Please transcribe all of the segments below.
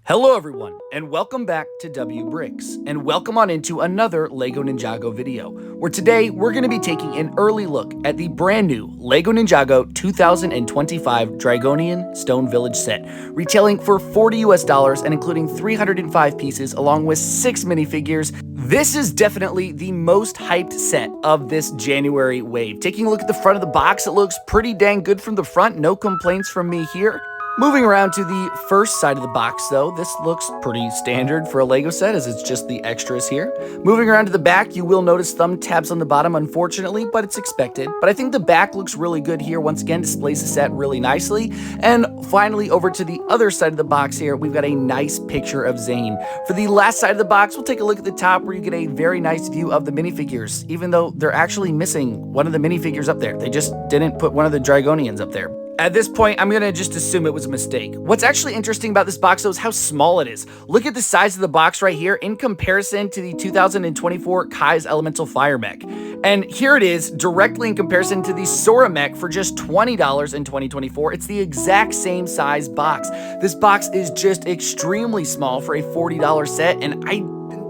Hello everyone, and welcome back to W Bricks, and welcome on into another LEGO Ninjago video, where today we're going to be taking an early look at the brand new LEGO Ninjago 2025 Dragonian Stone Village set, retailing for $40 and including 305 pieces along with 6 minifigures. This is definitely the most hyped set of this January wave. Taking a look at the front of the box, it looks pretty dang good from the front, no complaints from me here. Moving around to the first side of the box though, this looks pretty standard for a LEGO set as it's just the extras here. Moving around to the back, you will notice thumb tabs on the bottom unfortunately, but it's expected. But I think the back looks really good here, once again displays the set really nicely. And finally over to the other side of the box here, we've got a nice picture of Zane. For the last side of the box, we'll take a look at the top where you get a very nice view of the minifigures, even though they're actually missing one of the minifigures up there. They just didn't put one of the Dragonians up there. At this point, I'm gonna just assume it was a mistake. What's actually interesting about this box though is how small it is. Look at the size of the box right here in comparison to the 2024 Kai's Elemental Fire Mech. And here it is directly in comparison to the Sora Mech for just $20 in 2024. It's the exact same size box. This box is just extremely small for a $40 set, and I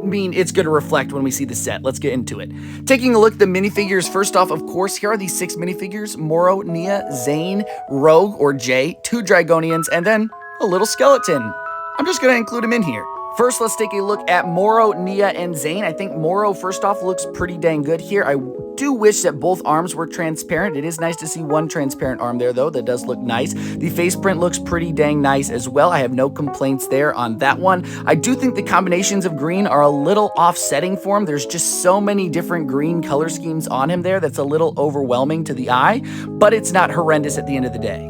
mean, it's going to reflect when we see the set. Let's get into it. Taking a look at the minifigures, first off, of course, here are the 6 minifigures: Moro, Nia, Zane, Rogue, or Jay, 2 Dragonians, and then a little skeleton. I'm just going to include him in here. First, let's take a look at Moro, Nia, and Zane. I think Moro, first off, looks pretty dang good here. I do wish that both arms were transparent. It is nice to see one transparent arm there, though. That does look nice. The face print looks pretty dang nice as well. I have no complaints there on that one. I do think the combinations of green are a little offsetting for him. There's just so many different green color schemes on him there that's a little overwhelming to the eye, but it's not horrendous at the end of the day.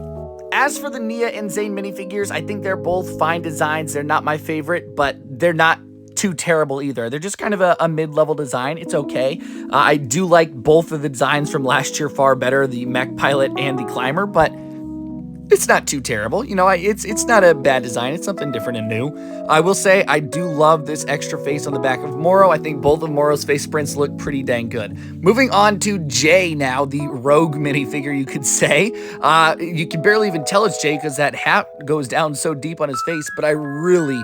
As for the Nia and Zane minifigures, I think they're both fine designs. They're not my favorite, but they're not too terrible either. They're just kind of a mid-level design. It's okay. I do like both of the designs from last year far better, the Mech Pilot and the Climber, but it's not too terrible. You know, it's not a bad design. It's something different and new. I will say I do love this extra face on the back of Moro. I think both of Moro's face prints look pretty dang good. Moving on to Jay now, the Rogue minifigure, you could say. You can barely even tell it's Jay because that hat goes down so deep on his face, but I really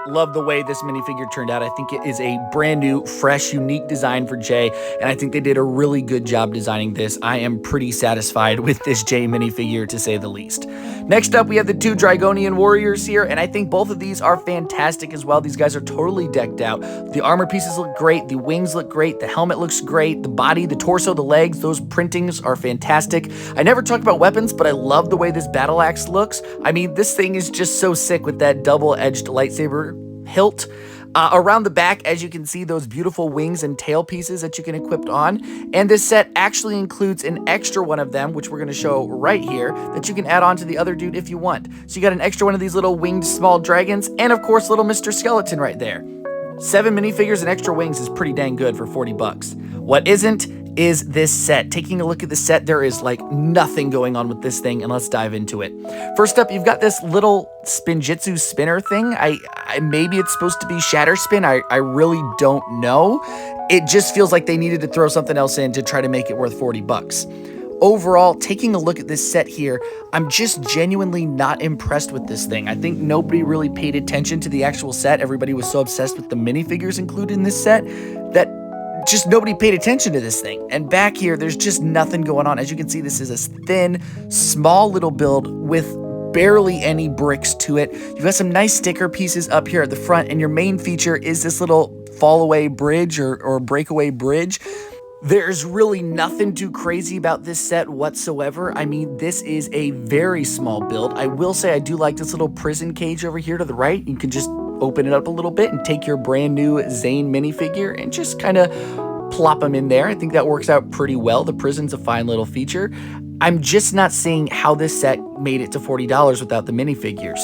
love the way this minifigure turned out. I think it is a brand new, fresh, unique design for Jay, and I think they did a really good job designing this. I am pretty satisfied with this Jay minifigure, to say the least. Next up, we have the 2 Dragonian warriors here, and I think both of these are fantastic as well. These guys are totally decked out. The armor pieces look great, the wings look great, the helmet looks great, the body, the torso, the legs, those printings are fantastic. I never talked about weapons, but I love the way this battle axe looks. I mean, this thing is just so sick with that double-edged lightsaber hilt. Around the back, as you can see, those beautiful wings and tail pieces that you can equip on. And this set actually includes an extra one of them, which we're going to show right here, that you can add on to the other dude if you want. So you got an extra one of these little winged small dragons, and of course, little Mr. Skeleton right there. 7 minifigures and extra wings is pretty dang good for 40 bucks. What isn't is this set. Taking a look at the set, there is like nothing going on with this thing, and let's dive into it. First up, you've got this little Spinjitzu spinner thing. Maybe it's supposed to be Shatter Spin. I really don't know. It just feels like they needed to throw something else in to try to make it worth 40 bucks. Overall, taking a look at this set here, I'm just genuinely not impressed with this thing. I think nobody really paid attention to the actual set. Everybody was so obsessed with the minifigures included in this set that just nobody paid attention to this thing. And back here, there's just nothing going on. As you can see, this is a thin, small little build with barely any bricks to it. You've got some nice sticker pieces up here at the front, and your main feature is this little fall away bridge or breakaway bridge. There's really nothing too crazy about this set whatsoever. I mean, this is a very small build. I will say I do like this little prison cage over here to the right. You can just open it up a little bit and take your brand new Zane minifigure and just kind of plop them in there. I think that works out pretty well. The prison's a fine little feature. I'm just not seeing how this set made it to $40 without the minifigures.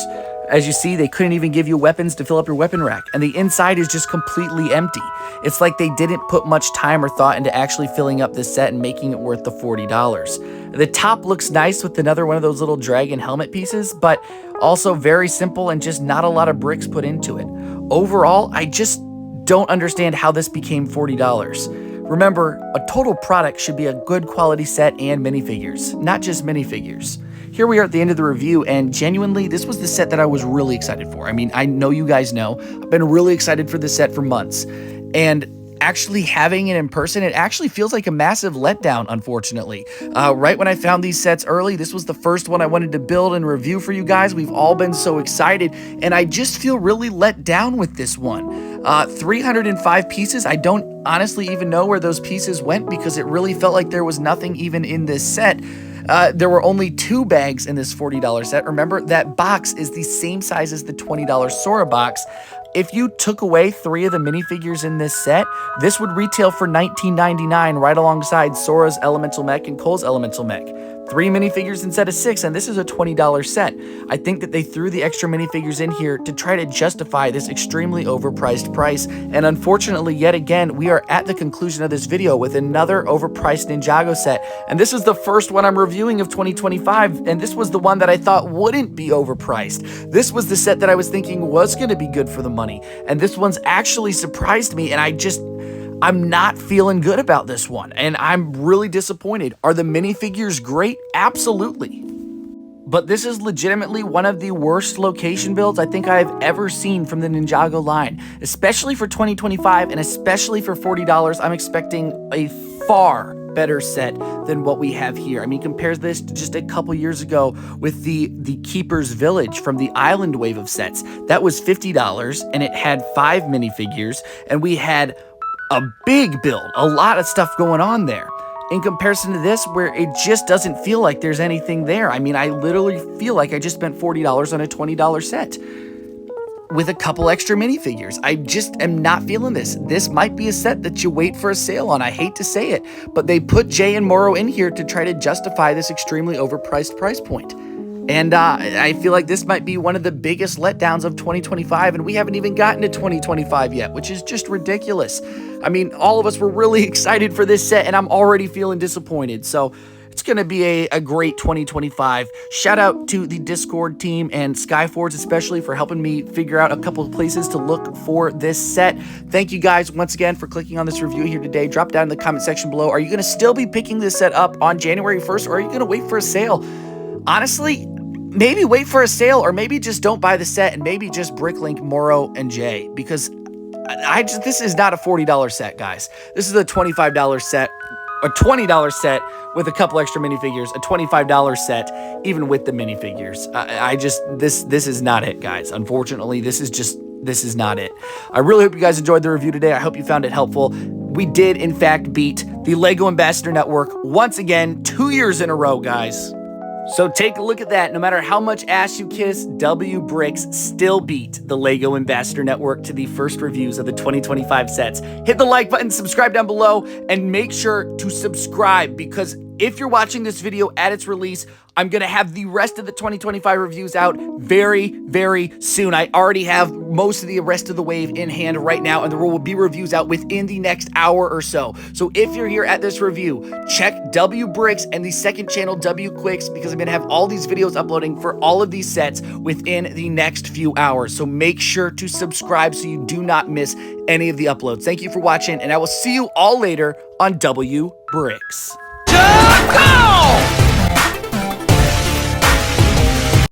As you see, they couldn't even give you weapons to fill up your weapon rack, and the inside is just completely empty. It's like they didn't put much time or thought into actually filling up this set and making it worth the $40. The top looks nice with another one of those little dragon helmet pieces, but also very simple and just not a lot of bricks put into it. Overall, I just don't understand how this became $40. Remember, a total product should be a good quality set and minifigures, not just minifigures. here we are at the end of the review, and genuinely, this was the set that I was really excited for. I mean, I know you guys know, I've been really excited for this set for months, and actually having it in person, it actually feels like a massive letdown, unfortunately. Right when I found these sets early, this was the first one I wanted to build and review for you guys. We've all been so excited, and I just feel really let down with this one. 305 pieces. I don't honestly even know where those pieces went because it really felt like there was nothing even in this set. There were only 2 bags in this $40 set. Remember, that box is the same size as the $20 Sora box. If you took away 3 of the minifigures in this set, this would retail for $19.99 right alongside Sora's Elemental Mech and Cole's Elemental Mech. 3 minifigures instead of 6, and this is a $20 set. I think that they threw the extra minifigures in here to try to justify this extremely overpriced price, and unfortunately, yet again, we are at the conclusion of this video with another overpriced Ninjago set, and this is the first one I'm reviewing of 2025, and this was the one that I thought wouldn't be overpriced. This was the set that I was thinking was going to be good for the money, and this one's actually surprised me, and I'm not feeling good about this one, and I'm really disappointed. Are the minifigures great? Absolutely. But this is legitimately one of the worst location builds I think I've ever seen from the Ninjago line, especially for 2025 and especially for $40. I'm expecting a far better set than what we have here. I mean, compare this to just a couple years ago with the Keeper's Village from the Island wave of sets. That was $50 and it had 5 minifigures, and we had a big build, a lot of stuff going on there. In comparison to this, where it just doesn't feel like there's anything there. I mean, I literally feel like I just spent $40 on a $20 set with a couple extra minifigures. I just am not feeling this. This might be a set that you wait for a sale on. I hate to say it, but they put Jay and Moro in here to try to justify this extremely overpriced price point. And I feel like this might be one of the biggest letdowns of 2025, and we haven't even gotten to 2025 yet, which is just ridiculous. I mean, all of us were really excited for this set, and I'm already feeling disappointed. So it's going to be a great 2025. Shout out to the Discord team and Skyforge especially for helping me figure out a couple of places to look for this set. Thank you guys once again for clicking on this review here today. Drop down in the comment section below. Are you going to still be picking this set up on January 1st, or are you going to wait for a sale? Honestly, maybe wait for a sale, or maybe just don't buy the set and maybe just Bricklink Moro and Jay, because this is not a $40 set, guys. This is a $25 set, a $20 set with a couple extra minifigures, a $25 set even with the minifigures. This is not it, guys. Unfortunately, this is not it. I really hope you guys enjoyed the review today. I hope you found it helpful. We did, in fact, beat the LEGO Ambassador Network once again, 2 years in a row, guys. So take a look at that. No matter how much ass you kiss, W Bricks still beat the LEGO Ambassador Network to the first reviews of the 2025 sets. Hit the like button, subscribe down below, and make sure to subscribe, because if you're watching this video at its release, I'm going to have the rest of the 2025 reviews out very, very soon. I already have most of the rest of the wave in hand right now, and there will be reviews out within the next hour or so. So if you're here at this review, check W Bricks and the second channel, W Quicks, because I'm going to have all these videos uploading for all of these sets within the next few hours. So make sure to subscribe so you do not miss any of the uploads. Thank you for watching, and I will see you all later on W Bricks. Go!